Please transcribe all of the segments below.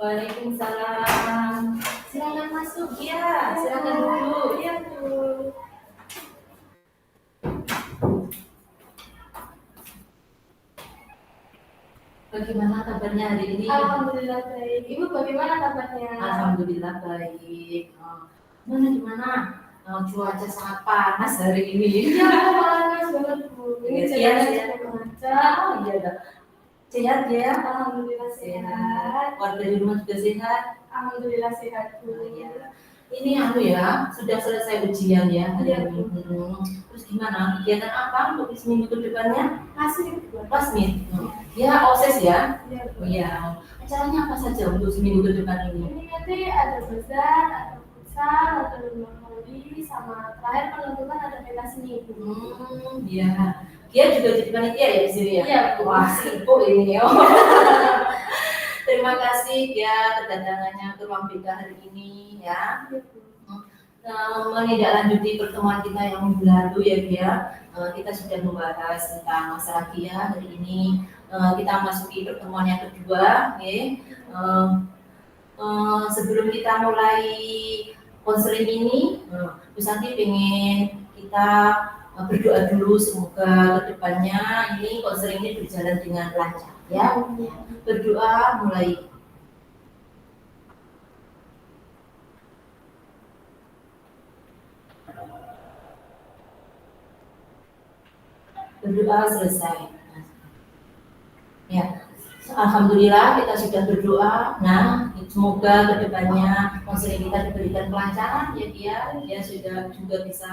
Waalaikumsalam. Silakan masuk ya, silakan duduk. Iya, Bu. Bagaimana kabarnya hari ini? Alhamdulillah baik. Ibu bagaimana kabarnya? Alhamdulillah baik. Gimana? Cuaca sangat panas hari ini. Iya, panas banget, Bu. Ini Iya, jalan cukup lancar. Oh iya dah. Sehat ya? Alhamdulillah sehat. Warga di rumah juga sehat? Alhamdulillah sehat, Bu. Iya. Ini ya, sudah selesai ujian ya hari Iya, ini. Bu. Terus gimana? Kegiatan apa untuk seminggu ke depannya? Masih, Bu. Pasmit. Ya, OSES ya? Iya, Bu. Iya. Acaranya apa saja untuk seminggu ke depan ini? Ini nanti ada bazar, ada futsal, ada lomba voli, sama terakhir penentuan ada pentas seni, Bu. Iya. Dia juga jadi panitia ya di sini ya? Iya, Bu. Wah, sibuk ini ya. Terima kasih ya kedatangannya ke ruang BK hari ini ya. Iya, Bu. Menindaklanjuti pertemuan kita yang minggu lalu ya Gia. Kita sudah membahas tentang masalah Gia hari ini. Kita masuki pertemuan yang kedua. Okay. Sebelum kita mulai konseling ini, Bu Santi pengen kita berdoa dulu, semoga kedepannya ini konseling ini berjalan dengan lancar ya. Berdoa mulai. Berdoa selesai. Ya, alhamdulillah kita sudah berdoa. Nah, semoga kedepannya konseling kita diberikan kelancaran ya dia sudah juga bisa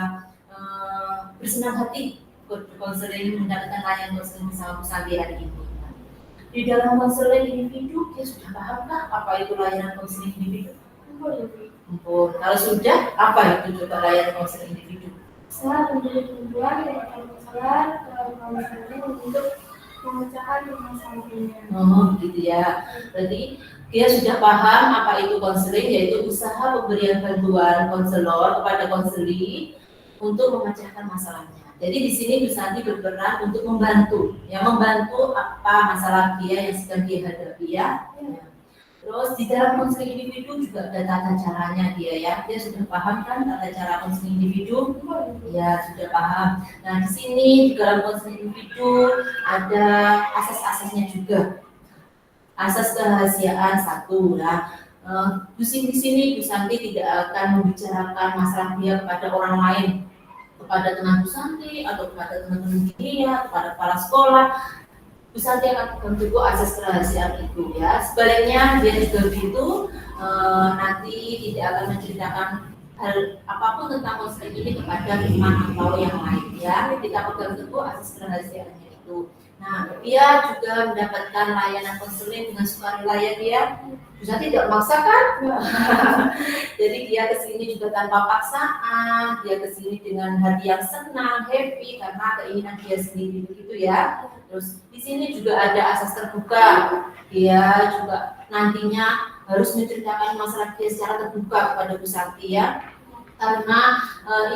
bersenang hati konseling, mendapatkan layanan konseling bersama Bu Santi hari ini. Di dalam konseling individu dia sudah pahamkah apa itu layanan konseling individu? Empun. Kalau sudah, apa itu coba layanan konseling individu? Saya menjadi tujuan yang akan konselor ke konseling untuk memecahkan permasalahannya. Oh, gitu ya. Berarti dia sudah paham apa itu konseling, yaitu usaha pemberian bantuan konselor kepada konseli untuk memecahkan masalahnya. Jadi di sini Bu Santi berperan untuk membantu apa masalah dia yang sedang dia hadapi ya. Terus di dalam konseling individu juga ada tata caranya dia sudah paham kan tata cara konseling individu? Ya, sudah paham. Nah, di sini di dalam konseling individu ada asas-asasnya juga. Asas kerahasiaan satu lah. Di sini Bu Santi tidak akan membicarakan masalah dia kepada orang lain, kepada teman Bu Santi atau kepada teman-teman dia, kepada kepala sekolah. Bu Santi akan menjaga asas kerahasiaan itu ya. Sebaliknya dia juga begitu, nanti tidak akan menceritakan hal apapun tentang konseling ini kepada teman atau yang lain ya. Kita pegang teguh asas kerahasiaannya itu. Nah, dia juga mendapatkan layanan konseling dengan sukarela ya dia. Bu Santi tidak memaksakan. Jadi dia kesini juga tanpa paksaan, dia kesini dengan hati yang senang, happy karena keinginan dia sendiri begitu ya. Terus di sini juga ada asas terbuka. Dia juga nantinya harus menceritakan masalah dia secara terbuka kepada Bu Santi ya. Karena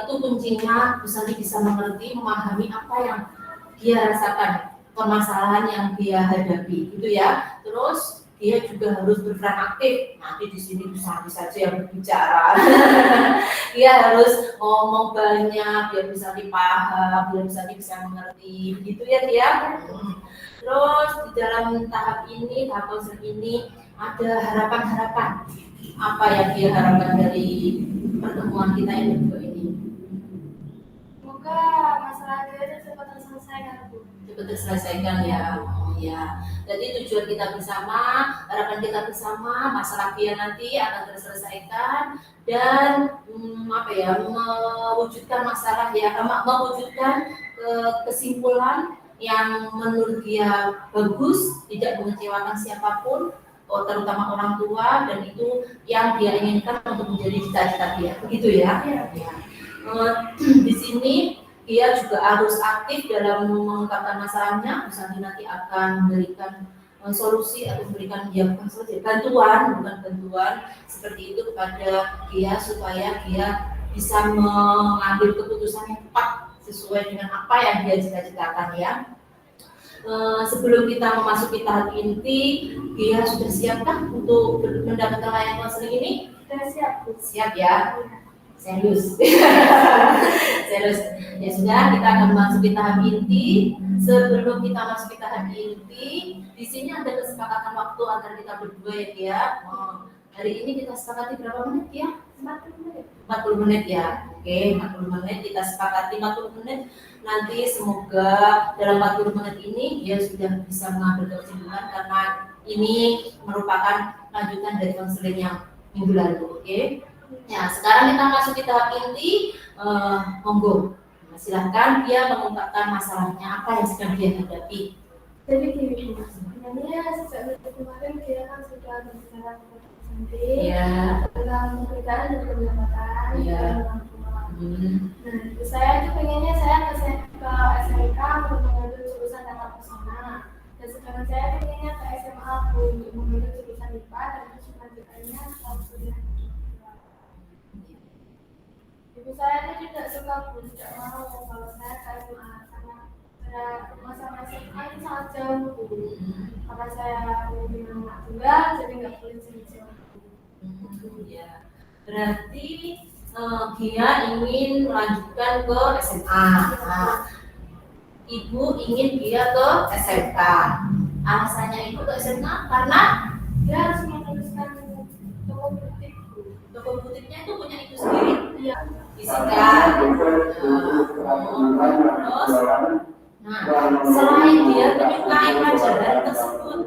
itu kuncinya Bu Santi bisa mengerti, memahami apa yang dia rasakan, permasalahan yang dia hadapi gitu ya. Terus dia juga harus berperan aktif. Nanti di sini Bu Santi saja yang berbicara. Dia harus ngomong banyak biar bisa dipaham, biar bisa mengerti, begitu ya dia. Terus di dalam tahap konseling ini ada harapan-harapan. Apa yang dia harapkan dari pertemuan kita yang kedua ini? Semoga masalah dia cepat terselesaikan, Bu. Cepat terselesaikan ya. Ya, jadi tujuan kita bersama, harapan kita bersama, masalah dia nanti akan terselesaikan dan mewujudkan masalah ya, mewujudkan kesimpulan yang menurut dia bagus, tidak mengecewakan siapapun, terutama orang tua, dan itu yang dia inginkan untuk menjadi cita-cita dia, begitu ya. Di sini dia juga harus aktif dalam mengungkapkan masalahnya. Bu Santi nanti akan memberikan solusi atau memberikan bantuan seperti itu kepada dia supaya dia bisa mengambil keputusan yang tepat sesuai dengan apa yang dia cita-citakan ya. sebelum kita memasuki tahap inti, dia sudah siapkah untuk mendapatkan layanan konseling ini? Sudah siap, Bu. Siap ya? Serius. Serius. Ya sudah, kita akan memasuki tahap inti. Sebelum kita masuk ke tahap inti, di sini ada kesepakatan waktu antara kita berdua ya, Kia. Hari ini kita sepakati berapa menit ya? 40 menit. 40 menit ya. Oke, 40 menit kita sepakati 40 menit. Nanti semoga dalam 40 menit ini dia sudah bisa mengambil kesimpulan karena ini merupakan lanjutan dari konseling yang minggu lalu. Oke. Ya, sekarang kita masuk ke tahap inti. Monggo. Silahkan dia mengungkapkan masalahnya, apa yang sedang dia hadapi. Jadi gini, Bu. Sebenarnya sejak minggu kemarin dia kan sudah berbicara kepada sendiri tentang perbedaan dan pendapatan dengan orang tua. Nah, saya itu pengennya saya ke SMK untuk mengambil jurusan tata pesona. Dan sekarang saya pengennya ke SMA untuk mengambil jurusan IPA dan terus melanjutkannya setelah kuliah. Ibu saya itu tidak suka, Bu, tidak mau kalau saya ke SMA karena masa-masa SMA itu sangat jauh, Bu. Karena saya punya anak tunggal, jadi nggak boleh jauh-jauh. Ya, berarti dia ingin melanjutkan ke SMA. Nah, ibu ingin dia ke SMK. Alasannya ibu ke SMK karena Dia harus meneruskan toko butik, Bu. toko butiknya itu punya ibu sendiri. Iya. Isikan. Terus, nah, selain dia menyukai pelajaran tersebut,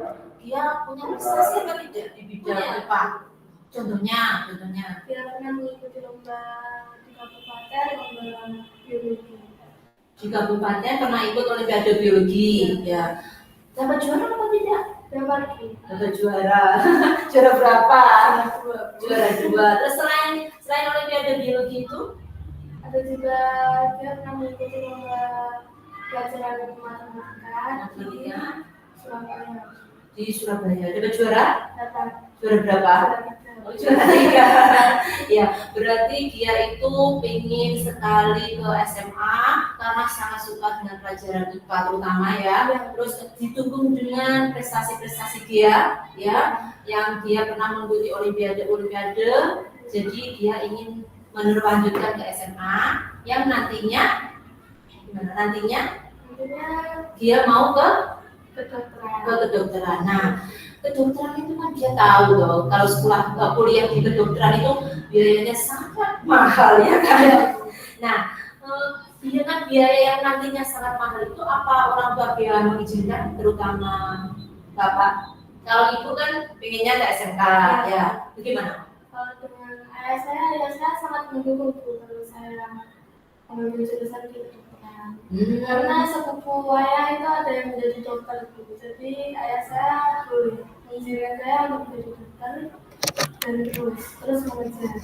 dia punya prestasi apa tidak di bidang IPA? Contohnya. Dia pernah mengikuti lomba di kabupaten, lomba biologi. Di kabupaten pernah ikut olimpiade biologi, ya. Dapat juara apa tidak? Dapat juara. Juara berapa? Juara 2. Terus selain olimpiade biologi itu, ada juga dia pernah mengikuti lomba pelajaran matematika di Surabaya. Di Surabaya. Dapat juara? Dapat. Juara berapa? Juara 3. Ya, berarti dia itu ingin sekali ke SMA karena sangat suka dengan pelajaran IPA terutama ya. Terus didukung dengan prestasi-prestasi dia ya, yang dia pernah mengikuti olimpiade. Jadi dia ingin melanjutkan ke SMA yang nantinya dia mau ke kedokteran. Nah, kedokteran itu kan dia tahu loh, kalau kuliah di kedokteran itu biayanya sangat mahal ya kan. Nah, dengan biaya yang nantinya sangat mahal itu apa orang tua dia mengizinkan, terutama bapak? Kalau ibu kan pengennya ke SMK ya, bagaimana? Kalau dengan ayah saya sangat mendukung, Bu, kalau saya mengambil jurusan kedokteran. Karena sepupu ayah itu ada yang menjadi dokter, Bu. Jadi ayah saya boleh mengizinkan saya untuk menjadi dokter dan terus mengejar.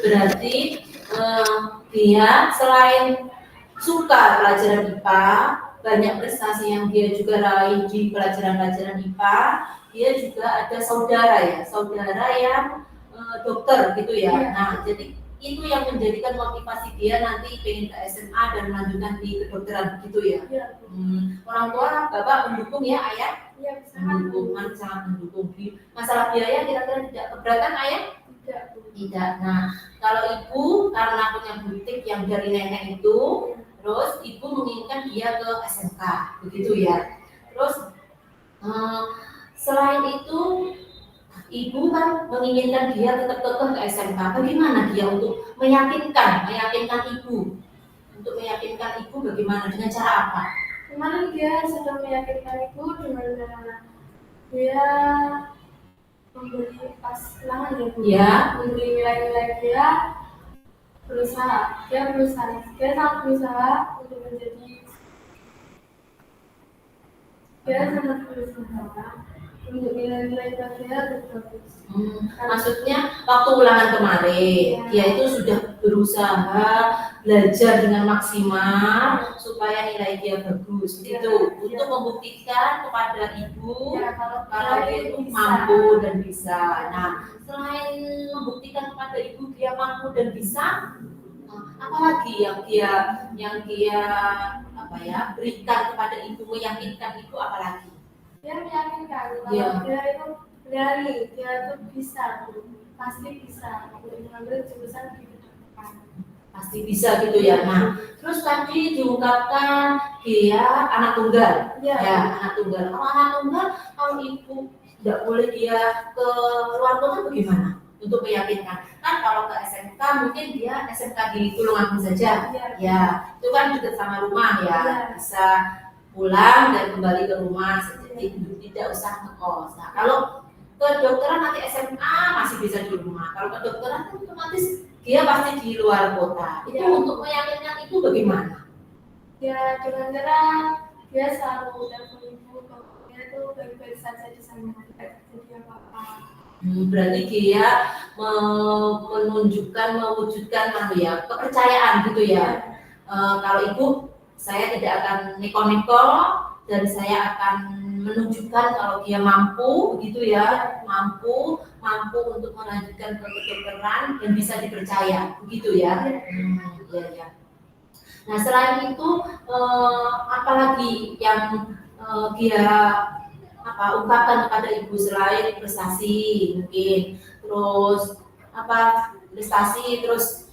Berarti dia selain suka pelajaran IPA, banyak prestasi yang dia juga raih di pelajaran-pelajaran IPA, dia juga ada saudara yang dokter gitu ya. Nah, jadi itu yang menjadikan motivasi dia nanti pengen ke SMA dan melanjutkan di kedokteran gitu ya. Orang tua bapak mendukung ya, ayah? Iya, sangat mendukung. Masalah biaya kira-kira tidak keberatan ayah? Tidak. Nah, kalau ibu karena punya butik yang dari nenek itu, terus ibu menginginkan dia ke SMK, begitu ya. Terus selain itu ibu kan menginginkan dia tetap kekeh ke SMK. Bagaimana dia untuk meyakinkan ibu? Untuk meyakinkan ibu bagaimana, dengan cara apa? Kemarin dia sudah meyakinkan ibu dengan cara dia memberi pas ulangan ya, Bu. Ya. Memberi nilai-nilai dia sangat berusaha untuk menjadi untuk nilai-nilai dia bagus. Maksudnya waktu ulangan kemarin dia itu sudah berusaha belajar dengan maksimal supaya nilai dia bagus gitu, untuk membuktikan kepada ibu kalau dia itu mampu dan bisa. Nah, selain membuktikan kepada ibu dia mampu dan bisa, apalagi yang dia apa ya, berikan kepada ibu, meyakinkan ibu apalagi? Dia meyakinkan kalau Iya. dia itu berani, dia itu bisa, pasti bisa untuk mengambil jurusan di depan. Pasti bisa gitu ya. Nah, terus tadi diungkapkan dia anak tunggal. Iya. Ya, anak tunggal. Kalau anak tunggal, kalau ibu tidak boleh dia ke luar kota bagaimana? Untuk meyakinkan. Kan kalau ke SMK mungkin dia SMK di Tulungagung saja. Iya. Ya, itu kan dekat sama rumah ya. Iya. Bisa pulang dan kembali ke rumah, jadi tidak usah ngekos. Nah, kalau kedokteran nanti SMA masih bisa di rumah. Kalau kedokteran kan otomatis dia pasti di luar kota. Itu Ya. untuk meyakinkan itu bagaimana? Ya dengan cara dia selalu telepon ibu kalau dia itu baik-baik saja di sana, tidak terjadi apa-apa. Berarti dia menunjukkan, mewujudkan ya, kepercayaan gitu ya. Kalau ibu, saya tidak akan neko-neko dan saya akan menunjukkan kalau dia mampu begitu ya, mampu untuk melanjutkan ke kedokteran dan bisa dipercaya begitu ya. Ya. Nah, selain itu apalagi yang dia ungkapkan kepada ibu selain prestasi mungkin, terus prestasi terus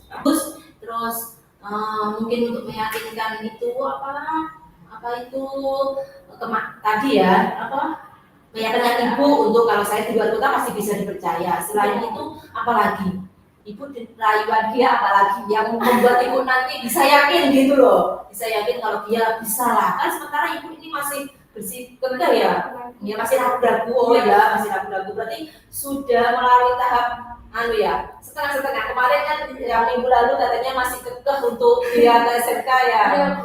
mungkin untuk meyakinkan itu tadi ya, meyakinkan ibu untuk kalau saya di luar kota pasti bisa dipercaya. Selain itu apalagi ibu rayuan dia apalagi yang membuat ibu nanti bisa yakin gitu loh, bisa yakin kalau dia bisa lah. Kan sementara ibu ini masih bersih kekeh ya, masih ragu-ragu masih ragu-ragu. Berarti sudah melalui tahap setengah-setengah. Kemarin kan yang minggu lalu katanya masih kekeh untuk dia ke SMK ya.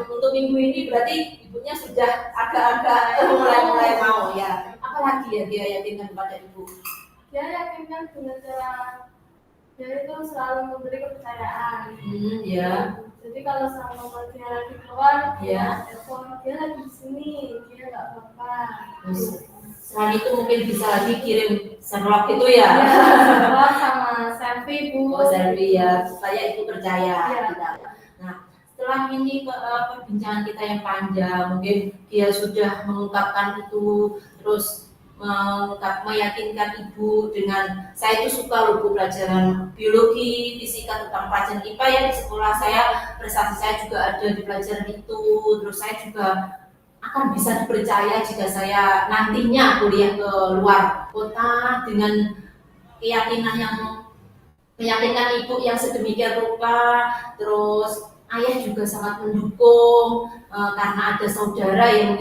Untuk minggu ini berarti ibunya sudah agak-agak mulai mau ya. Apalagi ya dia yakinkan kepada ibu? Dia yakinkan dengan cara dia itu selalu memberi kepercayaan. Ya. Jadi kalau sama dia lagi keluar, ya. Dia lagi di sini, dia nggak apa-apa. Selain itu mungkin bisa lagi kirim Sherlock itu ya. Sherlock sama selfie bu. Selfie ya, supaya itu percaya. Ya. Nah, setelah ini perbincangan kita yang panjang, mungkin dia sudah mengungkapkan itu, terus meyakinkan ibu dengan saya itu suka loh bu pelajaran biologi, fisika, tentang pelajaran IPA ya di sekolah saya, prestasi saya juga ada di pelajaran itu, terus saya juga akan bisa dipercaya jika saya nantinya kuliah ke luar kota dengan keyakinan yang meyakinkan ibu yang sedemikian rupa. Terus ayah juga sangat mendukung karena ada saudara yang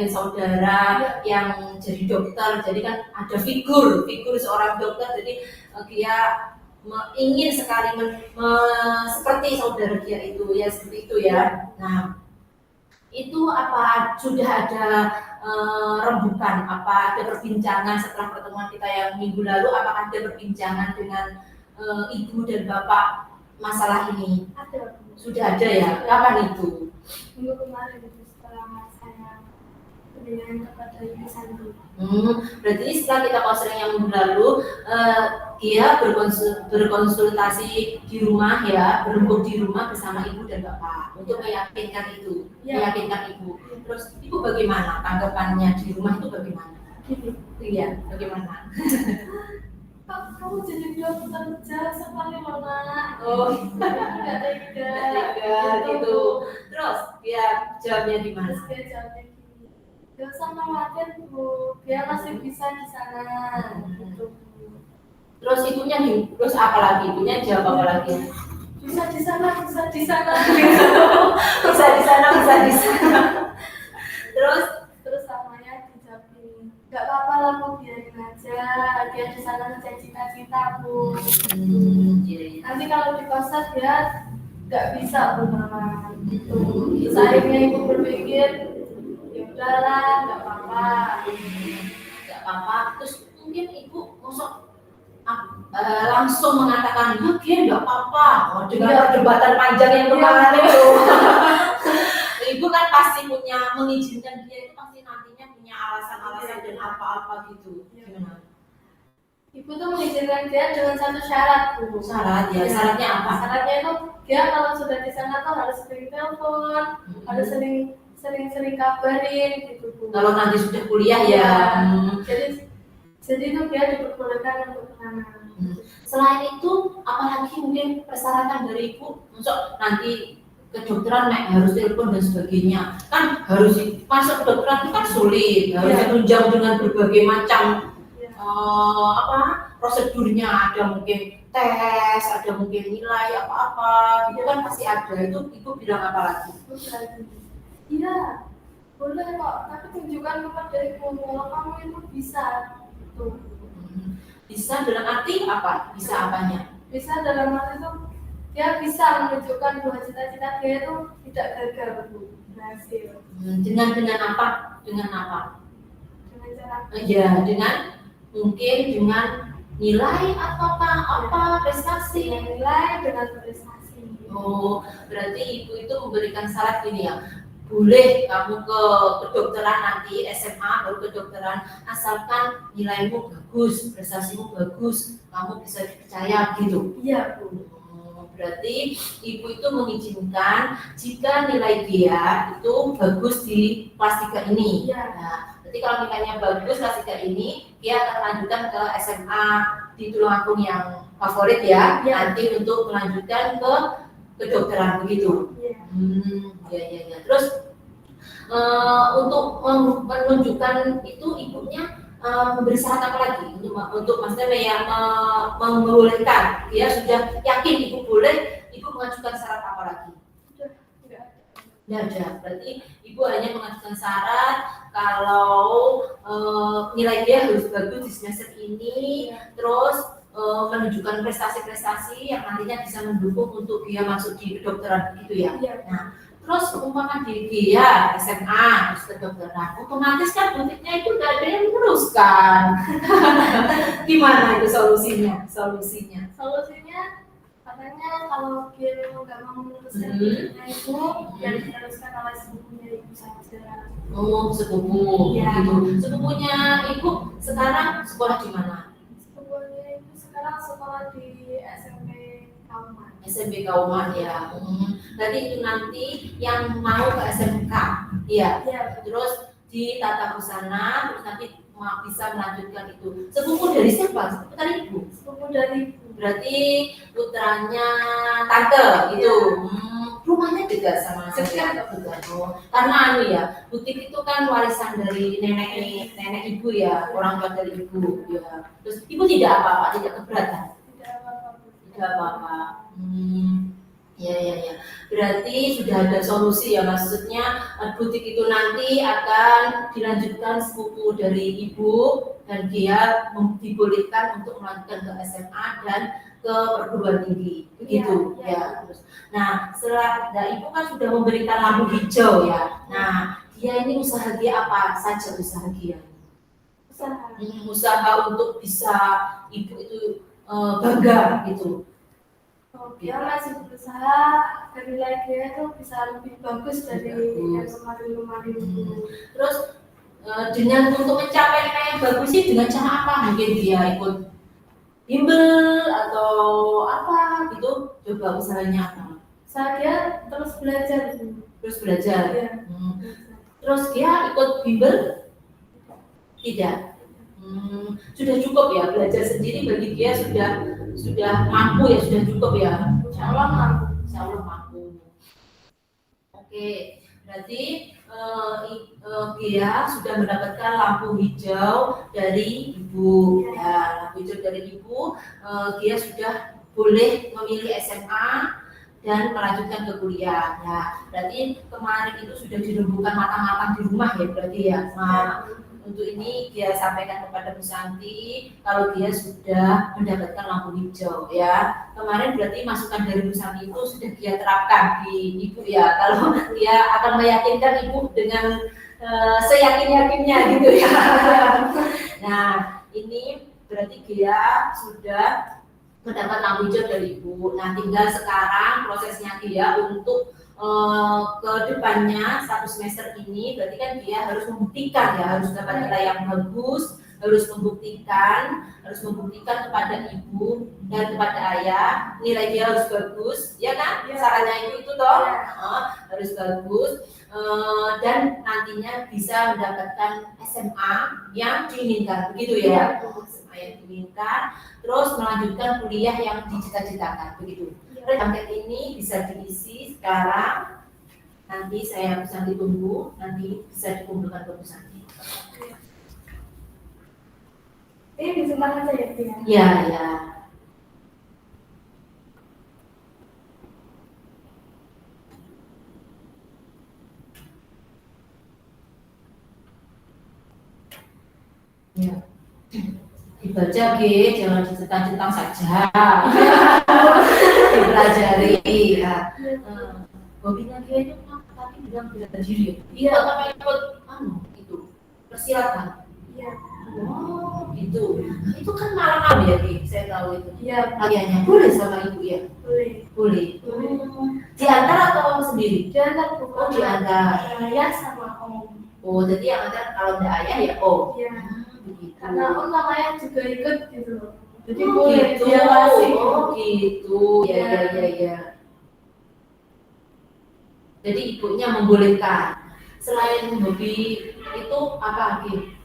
jadi dokter, jadi kan ada figur seorang dokter, jadi dia ingin sekali seperti saudara dia itu ya, seperti itu ya. Nah, itu sudah ada rembukan, ada perbincangan setelah pertemuan kita yang minggu lalu, apakah ada perbincangan dengan ibu dan bapak masalah ini? Ada. Sudah ada ya? Kapan itu? Minggu kemarin itu setelah saya dengan kepada Ibu Santi. Berarti setelah kita konseling yang minggu lalu, dia berkonsultasi di rumah ya, berembuk di rumah bersama ibu dan bapak untuk meyakinkan itu, meyakinkan ibu. Terus ibu bagaimana tanggapannya di rumah itu bagaimana? Iya, bagaimana? Kamu jadi dokter jahat sekali mama. Oh, tidak tega gitu. Terus dia jawabnya di mana? Dia jawabnya gini, gak usah khawatir bu, dia masih bisa di sana. Gitu. Terus ibunya terus apa lagi? Ibunya jawab apa lagi? Bisa di sana. Bisa di sana. Terus samanya dijawab gini, gak apa-apa lah bu, biarin aja, dia di sana ngejar cita-cita bu. Nanti kalau di kosan dia gak bisa bu mama. Gitu. Akhirnya ibu berpikir, ya udahlah, gak apa-apa. Terus mungkin ibu langsung mengatakan, dia nggak apa-apa. Dengan perdebatan panjang yang kemarin itu, ibu kan pasti punya mengizinkan dia itu pasti nantinya punya alasan-alasan dan apa-apa gitu. Gimana? Ibu tuh mengizinkan dia dengan satu syarat bu. Syarat ya? Syaratnya apa? Syaratnya itu dia kalau sudah di sana tuh harus sering telepon, harus sering sering-sering kabarin gitu Bu. Kalau nanti sudah kuliah ya. Jadi itu dia diperbolehkan untuk menanam. Selain itu, apalagi mungkin persyaratan dari Ibu untuk nanti kedokteran harus telepon dan sebagainya. Kan harus masuk kedokteran itu kan sulit, harus ditunjang dengan berbagai macam prosedurnya, ada mungkin tes, ada mungkin nilai apa-apa, itu kan pasti ada. Itu Ibu bilang apa lagi? Iya, boleh kok, tapi tunjukkan kepada Ibu kalau kamu itu bisa. Tuh. Bisa dalam arti apa? Bisa apanya? Bisa dalam arti itu dia bisa menunjukkan bahwa cita-cita dia itu tidak gagal berhasil. Dengan apa? Dengan apa? Dengan cara. Ya, dengan mungkin dengan nilai ataukah apa prestasi? Dengan nilai, dengan prestasi. Oh, berarti Ibu itu memberikan syarat gini ya. Boleh kamu ke kedokteran nanti SMA baru kedokteran asalkan nilaimu bagus, prestasimu bagus, kamu bisa dipercaya gitu. Iya Bu. Berarti Ibu itu mengizinkan jika nilai dia itu bagus di kelas 3 ini. Iya. Nah, berarti kalau nilainya bagus kelas 3 ini, dia akan melanjutkan ke SMA di Tulungagung yang favorit ya. Nanti untuk melanjutkan ke kedokteran begitu. Ya. Terus untuk menunjukkan itu ibunya memberi syarat apa lagi untuk maksudnya yang membolehkan dia sudah yakin ibu boleh, ibu mengajukan syarat apa lagi? Tidak ada. Berarti ibu hanya mengajukan syarat kalau nilai dia harus bagus di semester ini, terus menunjukkan prestasi-prestasi yang nantinya bisa mendukung untuk dia masuk di kedokteran gitu ya. Nah, terus umpama dia SMA terus kedokteran, otomatis kan butiknya itu nggak ada yang meneruskan. Gimana itu solusinya? Solusinya katanya kalau dia nggak mau meneruskan butiknya itu, ya diteruskan oleh sepupunya ibu saja. Oh, sepupu. Gitu. Sepupunya ibu sekarang sekolah di mana? Sekarang sekolah di SMP Kauman. SMP Kauman ya. Berarti itu nanti yang mau ke SMK, iya. Terus di tata busana, terus nanti bisa melanjutkan itu. Sepupu dari siapa? Sepupu dari ibu. Sepupu dari ibu. Berarti putranya tante gitu. Rumahnya juga sama saya. Karena ya, butik itu kan warisan dari nenek ibu ya, orang tua dari ibu ya. Terus ibu tidak apa-apa, tidak keberatan. Tidak apa-apa. Ya. Berarti sudah ada solusi ya, maksudnya butik itu nanti akan dilanjutkan sepupu dari ibu dan dia dibolehkan untuk melanjutkan ke SMA dan ke perguruan tinggi, begitu ya. Terus, nah setelah ibu kan sudah memberikan lampu hijau ya. Nah dia ini usaha dia apa saja usaha dia? Usaha untuk bisa ibu itu bangga gitu. Dia masih berusaha agar nilai dia itu bisa lebih bagus dari yang kemarin-kemarin. Terus dengan untuk mencapai nilai yang bagus sih dengan cara apa? Mungkin dia ikut bimbel atau apa gitu, coba usahanya apa? Saya terus belajar. Ya. Terus dia ikut bimbel? Tidak. Sudah cukup ya belajar sendiri bagi dia sudah mampu ya, sudah cukup ya. Insya Allah mampu. Oke, berarti dia sudah mendapatkan lampu hijau dari ibu. Ya, lampu hijau dari ibu, dia sudah boleh memilih SMA dan melanjutkan ke kuliah. Ya, berarti kemarin itu sudah dirembukan matang-matang di rumah ya, berarti ya. Untuk ini dia sampaikan kepada Bu Santi kalau dia sudah mendapatkan lampu hijau ya. Kemarin berarti masukan dari Bu Santi itu sudah dia terapkan di ibu ya. Kalau dia akan meyakinkan ibu dengan seyakin-yakinnya gitu ya. Nah ini berarti dia sudah mendapat lampu hijau dari ibu. Nah tinggal sekarang prosesnya dia untuk ke depannya satu semester ini berarti kan dia harus membuktikan ya, harus dapat nilai yang bagus, harus membuktikan kepada ibu dan kepada ayah nilai dia harus bagus ya kan, caranya itu toh harus bagus, dan nantinya bisa mendapatkan SMA yang diinginkan, begitu ya? SMA yang diinginkan, terus melanjutkan kuliah yang dicita-citakan, begitu. Angket ini bisa diisi sekarang, nanti saya bisa ditunggu, nanti bisa dikumpulkan ke pusatnya. Ini disimpan aja ya, Tia? Ya, ya. Ya. Dibaca jangan dicentang-centang saja. Dipelajari ya. Hobinya itu tadi bilang bela diri. Iya, apa ikut itu persiapan. Iya. Oh, gitu. Itu kan malam ya, Ki. Saya tahu itu. Iya. Kaliannya boleh sama ibu ya? Boleh. Boleh. Diantar atau sendiri? Diantar. Oh, diantar. Ayah sama om. Oh, jadi yang antar kalau ada ayah ya om. Iya. Begitu. Karena om sama ayah juga ikut gitu. Jadi Oh, boleh gitu. diawasi. Oh, gitu. Ya. Jadi ibunya membolehkan. Selain hobi itu apa lagi?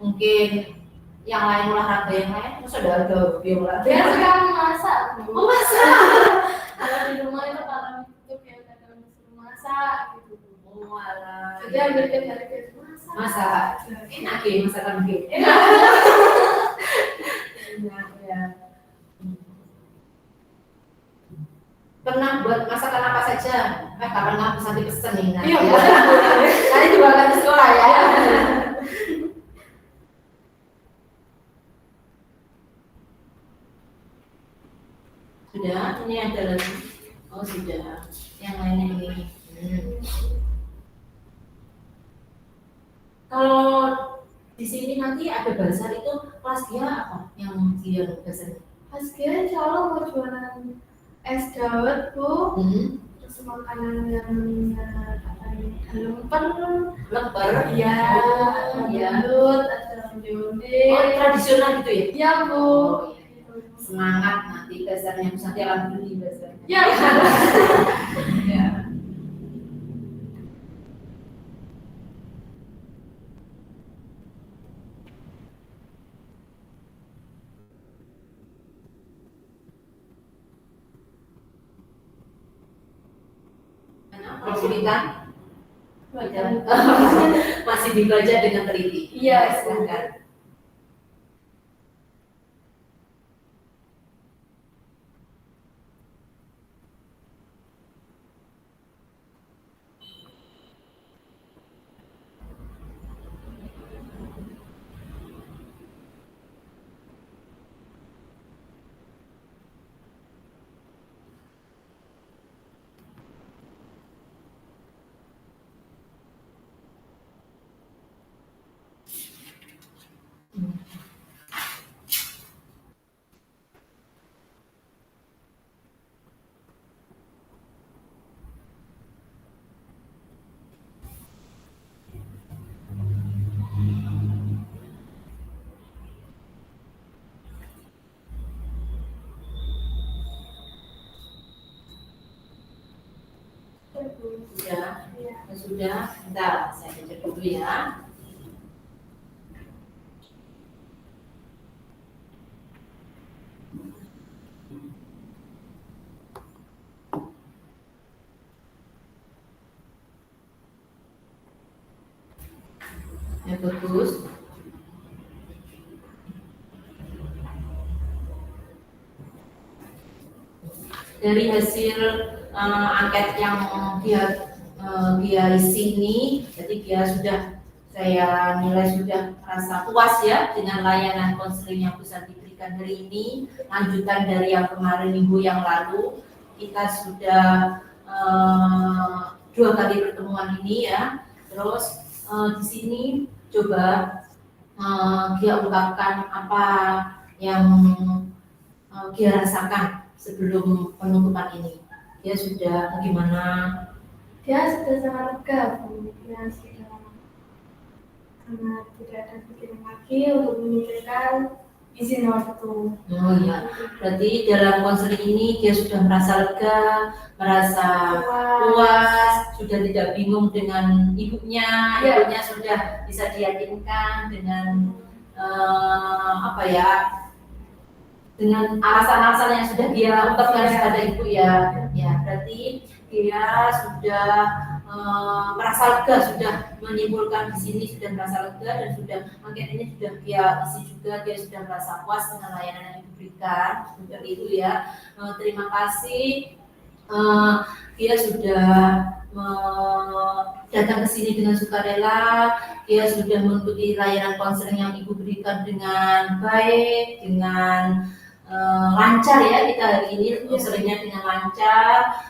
Mungkin yang lain, olahraga yang lain, masa ada hobi olahraga? Dia sekarang masak. Oh, masak. Kalau di rumah itu kalau itu kayak kadang disuruh masak gitu. Oh, alah. Jadi ambil dari ke masak. Masak. Enak ya masakan gitu. Enak ya. Pernah buat masakan apa saja? Kapan nggak bisa dipesan nih? Iya, Nanti dibawa ke sekolah ya. Sudah, ini ada lagi. Oh sudah, yang lainnya ini. Kalau di sini nanti ada bazar itu, kelas dia apa? Yang dia bazarnya? Pas dia insya Allah mau jualan es dawet bu, terus makanan yang lemper, ya, dangdut, ada onde. Oh tradisional gitu ya? Iya bu. Oh, iya. Semangat nanti bazarnya, nanti akan beli bazarnya. Ya. Ya. Kesulitan? Masih dibaca dengan teliti. Iya, silakan. Sudah, bentar, saya baca dulu ya. Ya bagus. Dari hasil angket yang dia isi ini, jadi dia sudah, saya nilai sudah merasa puas ya dengan layanan konseling yang bisa diberikan hari ini. Lanjutan dari yang kemarin minggu yang lalu, kita sudah 2 kali pertemuan ini ya. Terus di sini coba dia ungkapkan apa yang dia rasakan sebelum penutupan ini. Dia sudah gimana? Dia sudah sangat lega, Bu. Dia sudah sangat tidak ada pikiran lagi untuk memikirkan izin waktu. Oh iya, berarti dalam konseling ini dia sudah merasa lega, merasa puas, sudah sudah tidak bingung dengan ibunya, ibunya sudah bisa diyakinkan dengan dengan alasan-alasan yang sudah dia ungkapkan kepada ibu ya, berarti dia sudah merasa lega, sudah menyimpulkan di sini sudah merasa lega dan sudah angket ini sudah dia isi juga, dia sudah merasa puas dengan layanan yang diberikan, seperti itu ya. Terima kasih, dia sudah datang ke sini dengan sukarela, dia sudah mengikuti layanan konseling yang ibu berikan dengan baik, dengan lancar ya. Kita hari ini konselingnya dengan lancar.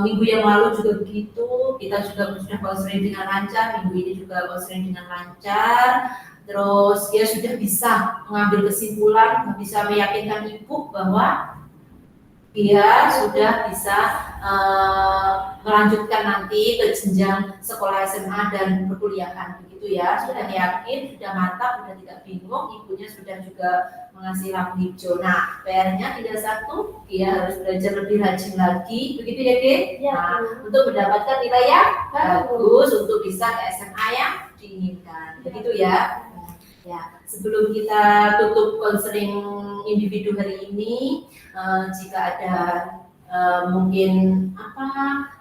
Minggu yang lalu juga begitu, kita juga sudah konseling dengan lancar, minggu ini juga konseling dengan lancar. Terus dia sudah bisa mengambil kesimpulan, bisa meyakinkan ibu bahwa dia sudah bisa melanjutkan nanti ke jenjang sekolah SMA dan perkuliahan, begitu ya. Sudah yakin, sudah mantap, sudah tidak bingung, ibunya sudah juga mengasih lampu hijau. Nah, PR-nya tidak satu, dia harus belajar lebih rajin lagi, begitu ya, Ge? Nah, untuk mendapatkan nilai yang bagus, untuk bisa ke SMA yang diinginkan, begitu ya. Ya, sebelum kita tutup konseling individu hari ini, jika ada mungkin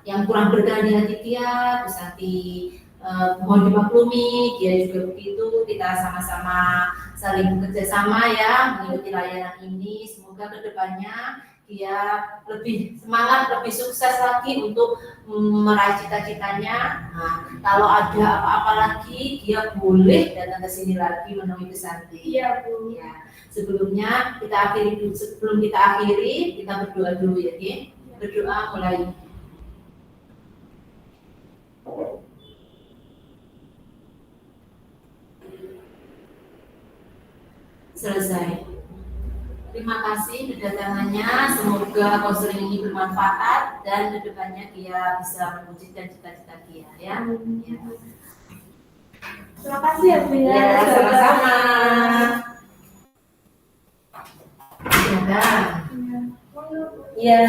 yang kurang berkenan di hati dia, terus nanti mohon dimaklumi, dia juga begitu. Kita sama-sama saling bekerja sama ya, mengikuti layanan ini. Semoga kedepannya dia lebih semangat, lebih sukses lagi untuk meraih cita-citanya. Nah, kalau ada apa-apa lagi, dia boleh datang ke sini lagi menemui Bu Santi. Iya, Bu. Ya. Sebelum kita akhiri, kita berdoa dulu ya, Ki. Berdoa mulai. Selesai. Terima kasih kedatangannya. Semoga konseling ini bermanfaat dan kedepannya dia bisa mewujudkan cita-cita dia ya. Terima kasih ya Bu ya. Sama-sama. Ya.